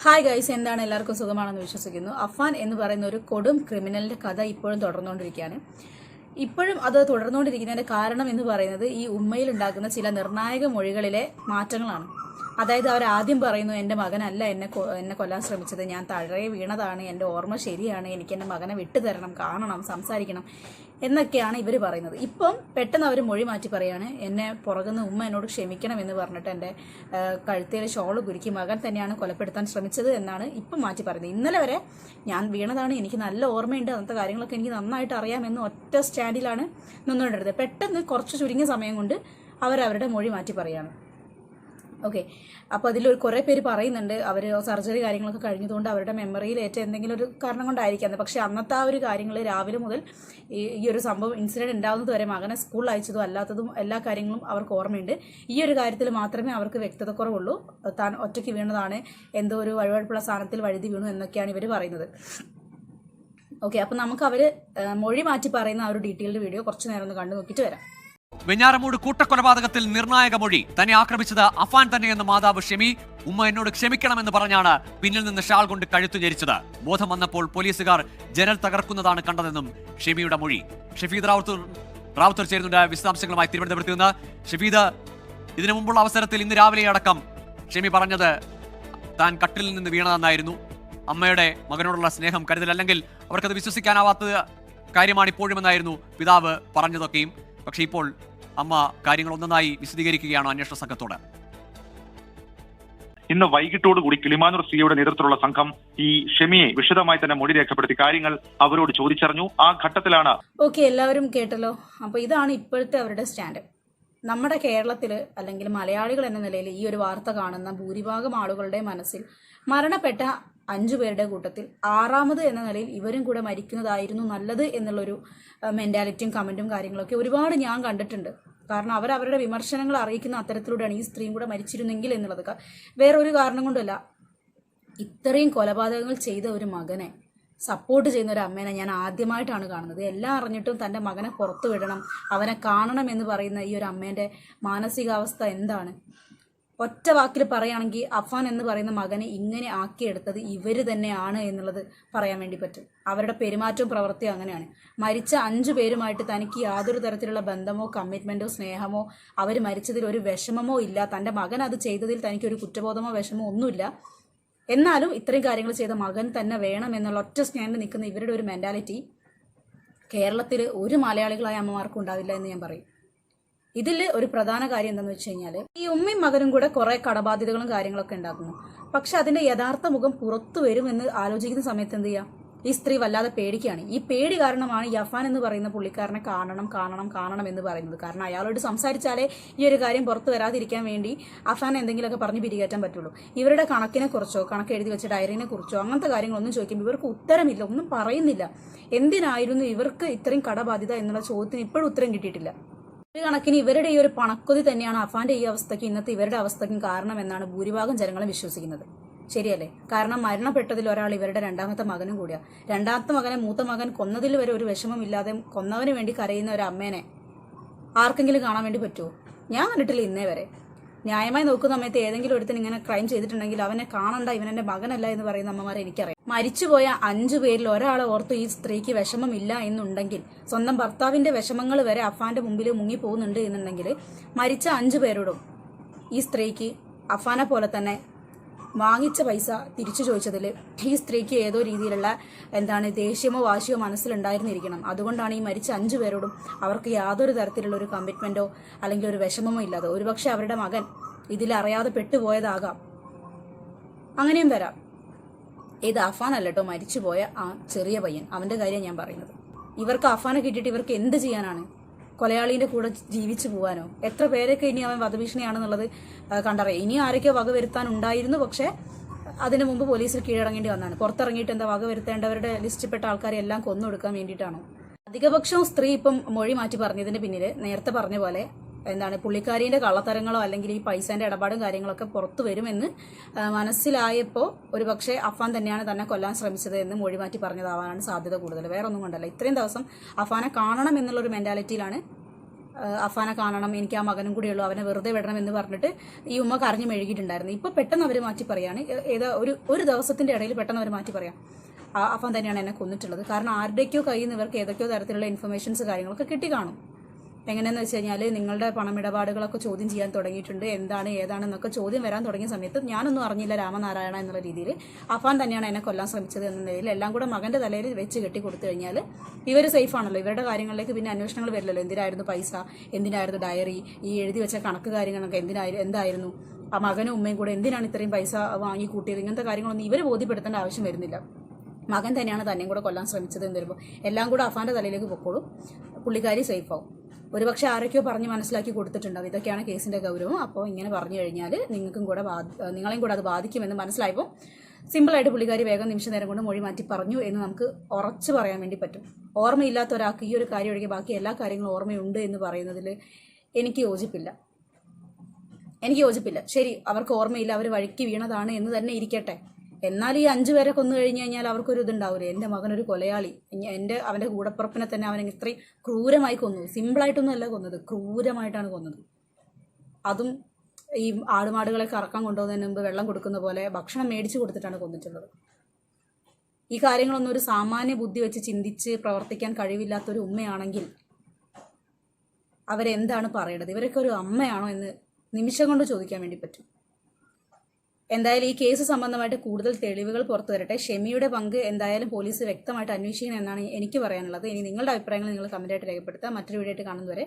Hi guys, എന്താണ് എല്ലാവർക്കും സുഖമാണെന്ന് വിശ്വസിക്കുന്നു. അഫാൻ എന്ന് പറയുന്ന ഒരു കൊടും ക്രിമിനലിന്റെ കഥ ഇപ്പോഴും തുടർന്നുകൊണ്ടിരിക്കുകയാണ്. ഇപ്പോഴും അത് തുടർന്നുകൊണ്ടിരിക്കുന്നതിന്റെ കാരണം എന്ന് പറയുന്നത് ഈ ഉമ്മയിൽ ഉണ്ടാക്കുന്ന ചില നിർണായക മൊഴികളിലെ മാറ്റങ്ങളാണ്. അതായത് അവർ ആദ്യം പറയുന്നു, എൻ്റെ മകനല്ല എന്നെ കൊല്ലാൻ ശ്രമിച്ചത്, ഞാൻ താഴെ വീണതാണ്, എൻ്റെ ഓർമ്മ ശരിയാണ്, എനിക്ക് എൻ്റെ മകനെ വിട്ടുതരണം, കാണണം, സംസാരിക്കണം എന്നൊക്കെയാണ് ഇവർ പറയുന്നത്. ഇപ്പം പെട്ടെന്ന് അവർ മൊഴി മാറ്റി പറയാണ്, എന്നെ പുറകുന്ന ഉമ്മ എന്നോട് ക്ഷമിക്കണം എന്ന് പറഞ്ഞിട്ട് എൻ്റെ കഴുത്തേൽ ഷോള് കുരുക്കി മകൻ തന്നെയാണ് കൊലപ്പെടുത്താൻ ശ്രമിച്ചത് എന്നാണ് ഇപ്പം മാറ്റി പറയുന്നത്. ഇന്നലെ വരെ ഞാൻ വീണതാണ്, എനിക്ക് നല്ല ഓർമ്മയുണ്ട്, അന്നത്തെ കാര്യങ്ങളൊക്കെ എനിക്ക് നന്നായിട്ട് അറിയാമെന്ന് ഒറ്റ സ്റ്റാൻഡിലാണ് നിന്നുകൊണ്ടിരുന്നത്. പെട്ടെന്ന് കുറച്ച് ചുരുങ്ങിയ സമയം കൊണ്ട് അവരവരുടെ മൊഴി മാറ്റി പറയുകയാണ്. ഓക്കെ, അപ്പോൾ അതിൽ കുറേ പേര് പറയുന്നുണ്ട് അവർ സർജറി കാര്യങ്ങളൊക്കെ കഴിഞ്ഞതുകൊണ്ട് അവരുടെ മെമ്മറിയിൽ ഏറ്റ എന്തെങ്കിലും ഒരു കാരണം കൊണ്ടായിരിക്കാം. പക്ഷേ അന്നത്തെ ആ ഒരു കാര്യങ്ങൾ രാവിലെ മുതൽ ഈ ഒരു സംഭവം ഇൻസിഡൻറ്റ് ഉണ്ടാകുന്നത് വരെ മകനെ സ്കൂളിൽ അയച്ചതും അല്ലാത്തതും എല്ലാ കാര്യങ്ങളും അവർക്ക് ഓർമ്മയുണ്ട്. ഈ ഒരു കാര്യത്തിൽ മാത്രമേ അവർക്ക് വ്യക്തത കുറവുള്ളൂ. താൻ ഒറ്റയ്ക്ക് വീണതാണ്, എന്തോ ഒരു വഴുവഴുപ്പുള്ള സ്ഥാനത്തിൽ വഴുതി വീണു എന്നൊക്കെയാണ് ഇവർ പറയുന്നത്. ഓക്കെ, അപ്പം നമുക്ക് അവർ മൊഴി മാറ്റി പറയുന്ന ആ ഒരു ഡീറ്റെയിൽഡ് വീഡിയോ കുറച്ച് നേരം ഒന്ന് കണ്ടു നോക്കിയിട്ട് വരാം. വെഞ്ഞാറമൂട് കൂട്ടക്കൊലപാതകത്തിൽ നിർണായക മൊഴി. തന്നെ ആക്രമിച്ചത് അഫാൻ തന്നെയെന്ന് മാതാവ് ഷെമി. ഉമ്മ എന്നോട് ക്ഷമിക്കണമെന്ന് പറഞ്ഞാണ് പിന്നിൽ നിന്ന് ഷാൾ കൊണ്ട് കഴുത്തു ഞെരിച്ചത്. ബോധം വന്നപ്പോൾ പോലീസുകാർ ജനൽ തകർക്കുന്നതാണ് കണ്ടതെന്നും ഷെമിയുടെ മൊഴി. ഷഫീദ് റാവുത്തർ ചേരുന്നുണ്ട് വിശദാംശങ്ങളുമായി തിരുവനന്തപുരത്ത് നിന്ന്. ഷഫീദ്, ഇതിനു മുമ്പുള്ള അവസരത്തിൽ ഇന്ന് രാവിലെ അടക്കം ഷെമി പറഞ്ഞത് താൻ കട്ടിലിൽ നിന്ന് വീണതെന്നായിരുന്നു. അമ്മയുടെ മകനോടുള്ള സ്നേഹം, കരുതൽ, അല്ലെങ്കിൽ അവർക്കത് വിശ്വസിക്കാനാവാത്ത കാര്യമാണ് ഇപ്പോഴുമെന്നായിരുന്നു പിതാവ് പറഞ്ഞതൊക്കെയും. പക്ഷേ ഇപ്പോൾ അമ്മ കാര്യങ്ങൾ ഒന്നൊന്നായി വിശദീകരിക്കുകയാണ് അന്വേഷണ സംഘത്തോട്. ഇന്ന് വൈകിട്ടോടുകൂടി കിളിമാനൂർ സിയുടെ നേതൃത്വത്തിലുള്ള സംഘം ഈ ഷെമിയെ വിശദമായി തന്നെ മൊഴി രേഖപ്പെടുത്തി കാര്യങ്ങൾ അവരോട് ചോദിച്ചറിഞ്ഞു. ആ ഘട്ടത്തിലാണ് ഓക്കെ, എല്ലാവരും കേട്ടല്ലോ. അപ്പോൾ ഇതാണ് ഇപ്പോഴത്തെ അവരുടെ സ്റ്റാൻഡ്. നമ്മുടെ കേരളത്തിൽ അല്ലെങ്കിൽ മലയാളികൾ എന്ന നിലയിൽ ഈ ഒരു വാർത്ത കാണുന്ന ഭൂരിഭാഗം ആളുകളുടെ മനസ്സിൽ മരണപ്പെട്ട 5 പേരുടെ കൂട്ടത്തിൽ 6ാമത് എന്ന നിലയിൽ ഇവരും കൂടെ മരിക്കുന്നതായിരുന്നു നല്ലത് എന്നുള്ളൊരു മെൻറ്റാലിറ്റിയും കമൻറ്റും കാര്യങ്ങളൊക്കെ ഒരുപാട് ഞാൻ കണ്ടിട്ടുണ്ട്. കാരണം അവരവരുടെ വിമർശനങ്ങൾ അറിയിക്കുന്ന അത്തരത്തിലൂടെയാണ് ഈ സ്ത്രീയും കൂടെ മരിച്ചിരുന്നെങ്കിൽ എന്നുള്ളത്. വേറൊരു കാരണം കൊണ്ടല്ല, ഇത്രയും കൊലപാതകങ്ങൾ ചെയ്ത ഒരു മകനെ സപ്പോർട്ട് ചെയ്യുന്ന ഒരു അമ്മേനെ ഞാൻ ആദ്യമായിട്ടാണ് കാണുന്നത്. എല്ലാം അറിഞ്ഞിട്ടും തൻ്റെ മകനെ പുറത്തു വിടണം, അവനെ കാണണം എന്ന് പറയുന്ന ഈ ഒരു അമ്മേൻ്റെ മാനസികാവസ്ഥ എന്താണ്? ഒറ്റ വാക്കിൽ പറയുകയാണെങ്കിൽ അഫാൻ എന്ന് പറയുന്ന മകനെ ഇങ്ങനെ ആക്കിയെടുത്തത് ഇവർ തന്നെയാണ് എന്നുള്ളത് പറയാൻ വേണ്ടി പറ്റും. അവരുടെ പെരുമാറ്റവും പ്രവൃത്തിയും അങ്ങനെയാണ്. മരിച്ച 5 പേരുമായിട്ട് തനിക്ക് യാതൊരു തരത്തിലുള്ള ബന്ധമോ കമ്മിറ്റ്മെൻറ്റോ സ്നേഹമോ അവർ മരിച്ചതിൽ ഒരു വിഷമമോ ഇല്ല. തൻ്റെ മകൻ അത് ചെയ്തതിൽ തനിക്കൊരു കുറ്റബോധമോ വിഷമോ ഒന്നുമില്ല. എന്നാലും ഇത്രയും കാര്യങ്ങൾ ചെയ്ത മകൻ തന്നെ വേണം എന്നുള്ള ഒറ്റ സ്റ്റാൻഡിൽ നിൽക്കുന്ന ഇവരുടെ ഒരു മെൻറ്റാലിറ്റി കേരളത്തിൽ ഒരു മലയാളികളായ അമ്മമാർക്കും ഉണ്ടാവില്ല എന്ന് ഞാൻ പറയും. ഇതിൽ ഒരു പ്രധാന കാര്യം എന്താണെന്ന് വെച്ച് കഴിഞ്ഞാൽ, ഈ ഉമ്മയും മകനും കൂടെ കുറേ കടബാധ്യതകളും കാര്യങ്ങളൊക്കെ ഉണ്ടാക്കുന്നു. പക്ഷെ അതിൻ്റെ യഥാർത്ഥ മുഖം പുറത്തു വരുമെന്ന് ആലോചിക്കുന്ന സമയത്ത് എന്ത് ചെയ്യുക? ഈ സ്ത്രീ വല്ലാതെ പേടിക്കുകയാണ്. ഈ പേടി കാരണമാണ് ഈ അഫാൻ എന്ന് പറയുന്ന പുള്ളിക്കാരനെ കാണണം എന്ന് പറയുന്നത്. കാരണം അയാളോട് സംസാരിച്ചാലേ ഈ ഒരു കാര്യം പുറത്തു വരാതിരിക്കാൻ വേണ്ടി അഫാൻ എന്തെങ്കിലുമൊക്കെ പറഞ്ഞ് പിരികേറ്റാൻ പറ്റുള്ളൂ. ഇവരുടെ കണക്കിനെ കുറിച്ചോ കണക്ക് എഴുതി വെച്ച ഡയറിനെ കുറിച്ചോ അങ്ങനത്തെ കാര്യങ്ങളൊന്നും ചോദിക്കുമ്പോൾ ഇവർക്ക് ഉത്തരമില്ല, ഒന്നും പറയുന്നില്ല. എന്തിനായിരുന്നു ഇവർക്ക് ഇത്രയും കടബാധ്യത എന്നുള്ള ചോദ്യത്തിന് ഇപ്പോഴും ഉത്തരം കിട്ടിയിട്ടില്ല. ഒരു കണക്കിന് ഇവരുടെ ഈ ഒരു പണക്കൊതി തന്നെയാണ് അഫാന്റെ ഈ അവസ്ഥയ്ക്ക്, ഇന്നത്തെ ഇവരുടെ അവസ്ഥയ്ക്കും കാരണമെന്നാണ് ഭൂരിഭാഗം ജനങ്ങളും വിശ്വസിക്കുന്നത്. ശരിയല്ലേ? കാരണം മരണപ്പെട്ടതിൽ ഒരാൾ ഇവരുടെ 2ാമത്തെ മകനും കൂടിയാണ്. 2ാമത്തെ മകനെ മൂത്ത മകൻ കൊന്നതിൽ വരെ ഒരു വിഷമമില്ലാതെ കൊന്നവന് വേണ്ടി കരയുന്ന ഒരു അമ്മേനെ ആർക്കെങ്കിലും കാണാൻ വേണ്ടി പറ്റുമോ? ഞാൻ കണ്ടിട്ടില്ല ഇന്നേ വരെ. ന്യായമായി നോക്കുന്ന സമയത്ത് ഏതെങ്കിലും ഒരുത്തിന് ഇങ്ങനെ ക്രൈം ചെയ്തിട്ടുണ്ടെങ്കിൽ അവനെ കാണണ്ട, ഇവൻ എൻ്റെ മകനല്ല എന്ന് പറയുന്ന അമ്മമാരെ എനിക്കറിയാം. മരിച്ചുപോയ 5 പേരിൽ ഒരാളെ ഓർത്ത് ഈ സ്ത്രീക്ക് വിഷമമില്ല എന്നുണ്ടെങ്കിൽ, സ്വന്തം ഭർത്താവിൻ്റെ വിഷമങ്ങൾ വരെ അഫാന്റെ മുമ്പിൽ മുങ്ങി പോകുന്നുണ്ട് എന്നുണ്ടെങ്കിൽ, മരിച്ച 5 പേരോടും ഈ സ്ത്രീക്ക് അഫാനെ പോലെ തന്നെ വാങ്ങിച്ച പൈസ തിരിച്ചു ചോദിച്ചതിൽ ഈ സ്ത്രീക്ക് ഏതോ രീതിയിലുള്ള ദേഷ്യമോ വാശിയോ മനസ്സിലുണ്ടായിരുന്നിരിക്കണം. അതുകൊണ്ടാണ് ഈ മരിച്ച 5 പേരോടും അവർക്ക് യാതൊരു തരത്തിലുള്ള ഒരു കമ്മിറ്റ്മെൻറ്റോ അല്ലെങ്കിൽ ഒരു വിഷമമോ ഇല്ലാതെ, ഒരുപക്ഷെ അവരുടെ മകൻ ഇതിലറിയാതെ പെട്ടുപോയതാകാം, അങ്ങനെയും വരാം. ഇത് അഫാനല്ല കേട്ടോ, മരിച്ചുപോയ ആ ചെറിയ പയ്യൻ, അവൻ്റെ കാര്യം ഞാൻ പറയുന്നത്. ഇവർക്ക് അഫാനെ കിട്ടിയിട്ട് ഇവർക്ക് എന്ത് ചെയ്യാനാണ്? കൊലയാളീൻ്റെ കൂടെ ജീവിച്ചു പോകാനോ? എത്ര പേരൊക്കെ ഇനി അവൻ വധഭീഷണിയാണെന്നുള്ളത് കണ്ടറിയാം. ഇനി ആരൊക്കെയോ വക വരുത്താനുണ്ടായിരുന്നു, പക്ഷേ അതിന് മുമ്പ് പോലീസിൽ കീഴടങ്ങേണ്ടി വന്നാണ്. പുറത്തിറങ്ങിയിട്ട് എന്താ വക വരുത്തേണ്ടവരുടെ ലിസ്റ്റിൽപ്പെട്ട ആൾക്കാരെ എല്ലാം കൊന്നൊടുക്കാൻ വേണ്ടിയിട്ടാണോ? അധികപക്ഷവും സ്ത്രീ ഇപ്പം മൊഴി മാറ്റി പറഞ്ഞതിന് പിന്നിൽ നേരത്തെ പറഞ്ഞ പോലെ പുള്ളിക്കാരീൻ്റെ കള്ളത്തരങ്ങളോ അല്ലെങ്കിൽ ഈ പൈസേൻ്റെ ഇടപാടും കാര്യങ്ങളൊക്കെ പുറത്തു വരുമെന്ന് മനസ്സിലായപ്പോൾ ഒരു പക്ഷേ അഫാൻ തന്നെയാണ് തന്നെ കൊല്ലാൻ ശ്രമിച്ചത് എന്ന് മൊഴി മാറ്റി പറഞ്ഞതാവാനാണ് സാധ്യത കൂടുതൽ. വേറെ ഒന്നും കൊണ്ടല്ല. ഇത്രയും ദിവസം അഫാനെ കാണണം എന്നുള്ളൊരു മെൻറ്റാലിറ്റിയിലാണ് അഫാനെ കാണണം, എനിക്ക് ആ മകനും കൂടിയുള്ളൂ, അവനെ വെറുതെ വിടണം എന്ന് പറഞ്ഞിട്ട് ഈ ഉമ്മ കരഞ്ഞു മെഴുകിയിട്ടുണ്ടായിരുന്നു. ഇപ്പോൾ പെട്ടെന്ന് അവർ മാറ്റി പറയാണ്, ഏതാ ഒരു ദിവസത്തിൻ്റെ ഇടയിൽ പെട്ടെന്ന് അവർ മാറ്റി പറയാം അഫാൻ തന്നെയാണ് എന്നെ കൊന്നിട്ടുള്ളത്. കാരണം ആരുടെയൊക്കെയോ കയ്യിൽ നിന്ന് ഇവർക്ക് ഏതൊക്കെയോ തരത്തിലുള്ള ഇൻഫർമേഷൻസ് കാര്യങ്ങളൊക്കെ കിട്ടി കാണും. എങ്ങനെയെന്ന് വെച്ച് കഴിഞ്ഞാൽ നിങ്ങളുടെ പണമിടപാടുകളൊക്കെ ചോദ്യം ചെയ്യാൻ തുടങ്ങിയിട്ടുണ്ട്, എന്താണ് ഏതാണെന്നൊക്കെ ചോദ്യം വരാൻ തുടങ്ങിയ സമയത്ത് ഞാനൊന്നും അറിഞ്ഞില്ല രാമനാരായണ എന്നുള്ള രീതിയിൽ അഫാൻ തന്നെയാണ് എന്നെ കൊല്ലാൻ ശ്രമിച്ചത് എന്ന നിലയിൽ എല്ലാം കൂടെ മകൻ്റെ തലയിൽ വെച്ച് കെട്ടി കൊടുത്തു കഴിഞ്ഞാൽ ഇവർ സേഫ് ആണല്ലോ. ഇവരുടെ കാര്യങ്ങളിലേക്ക് പിന്നെ അന്വേഷണങ്ങൾ വരില്ലല്ലോ. എന്തിനായിരുന്നു പൈസ, എന്തിനായിരുന്നു ഡയറി, ഈ എഴുതി വെച്ച കണക്ക് കാര്യങ്ങളൊക്കെ എന്തായിരുന്നു, ആ മകനും ഉമ്മയും കൂടെ എന്തിനാണ് ഇത്രയും പൈസ വാങ്ങി കൂട്ടിയത്, ഇങ്ങനത്തെ കാര്യങ്ങളൊന്നും ഇവർ ബോധ്യപ്പെടുത്തേണ്ട ആവശ്യം വരുന്നില്ല. മകൻ തന്നെയാണ് തന്നെയും കൂടെ കൊല്ലാൻ ശ്രമിച്ചത് എന്ന് വരുമ്പോൾ എല്ലാം കൂടെ അഫാൻ്റെ തലയിലേക്ക് പൊക്കോളും, പുള്ളിക്കാരി സേഫ് ആവും. ഒരുപക്ഷെ ആരൊക്കെയോ പറഞ്ഞ് മനസ്സിലാക്കി കൊടുത്തിട്ടുണ്ടാവും ഇതൊക്കെയാണ് കേസിൻ്റെ ഗൗരവം. അപ്പോൾ ഇങ്ങനെ പറഞ്ഞു കഴിഞ്ഞാൽ നിങ്ങളെയും കൂടെ അത് ബാധിക്കുമെന്ന് മനസ്സിലായപ്പോൾ സിമ്പിളായിട്ട് പുള്ളിക്കാരി വേഗം നിമിഷ നേരം കൊണ്ട് മൊഴി മാറ്റി പറഞ്ഞു എന്ന് നമുക്ക് ഉറച്ചു പറയാൻ വേണ്ടി പറ്റും. ഓർമ്മയില്ലാത്ത ഒരാൾക്ക് ഈ ഒരു കാര്യം ഒഴികെ ബാക്കി എല്ലാ കാര്യങ്ങളും ഓർമ്മയുണ്ട് എന്ന് പറയുന്നതിൽ എനിക്ക് യോജിപ്പില്ല. ശരി, അവർക്ക് ഓർമ്മയില്ല, അവർ വഴിക്ക് വീണതാണ് എന്ന് തന്നെ ഇരിക്കട്ടെ. എന്നാൽ ഈ 5 പേരെ കൊന്നു കഴിഞ്ഞു കഴിഞ്ഞാൽ അവർക്കൊരു ഇതുണ്ടാവില്ലേ, എൻ്റെ മകനൊരു കൊലയാളി, അവൻ്റെ കൂടപ്പുറപ്പിനെ തന്നെ അവൻ ഇത്രയും ക്രൂരമായി കൊന്നു. സിമ്പിളായിട്ടൊന്നും അല്ല കൊന്നത്, ക്രൂരമായിട്ടാണ് കൊന്നത്. അതും ഈ ആടുമാടുകളെ കറക്കാൻ കൊണ്ടുപോകുന്നതിന് മുമ്പ് വെള്ളം കൊടുക്കുന്ന പോലെ ഭക്ഷണം മേടിച്ചു കൊടുത്തിട്ടാണ് കൊന്നിട്ടുള്ളത്. ഈ കാര്യങ്ങളൊന്നും ഒരു സാമാന്യ ബുദ്ധി വെച്ച് ചിന്തിച്ച് പ്രവർത്തിക്കാൻ കഴിവില്ലാത്തൊരു ഉമ്മയാണെങ്കിൽ അവരെന്താണ് പറയേണ്ടത്? ഇവരൊക്കെ ഒരു അമ്മയാണോ എന്ന് നിമിഷം കൊണ്ട് ചോദിക്കാൻ വേണ്ടി പറ്റും. എന്തായാലും ഈ കേസ് സംബന്ധമായിട്ട് കൂടുതൽ തെളിവുകൾ പുറത്തു വരട്ടെ. ഷെമിയുടെ പങ്ക് എന്തായാലും പോലീസ് വ്യക്തമായിട്ട് അന്വേഷിക്കണം എന്നാണ് എനിക്ക് പറയാനുള്ളത്. ഇനി നിങ്ങളുടെ അഭിപ്രായങ്ങൾ നിങ്ങൾ കമൻറ്റായിട്ട് രേഖപ്പെടുത്തുക. മറ്റൊരു വീഡിയോ ആയിട്ട് കാണുന്നതുവരെ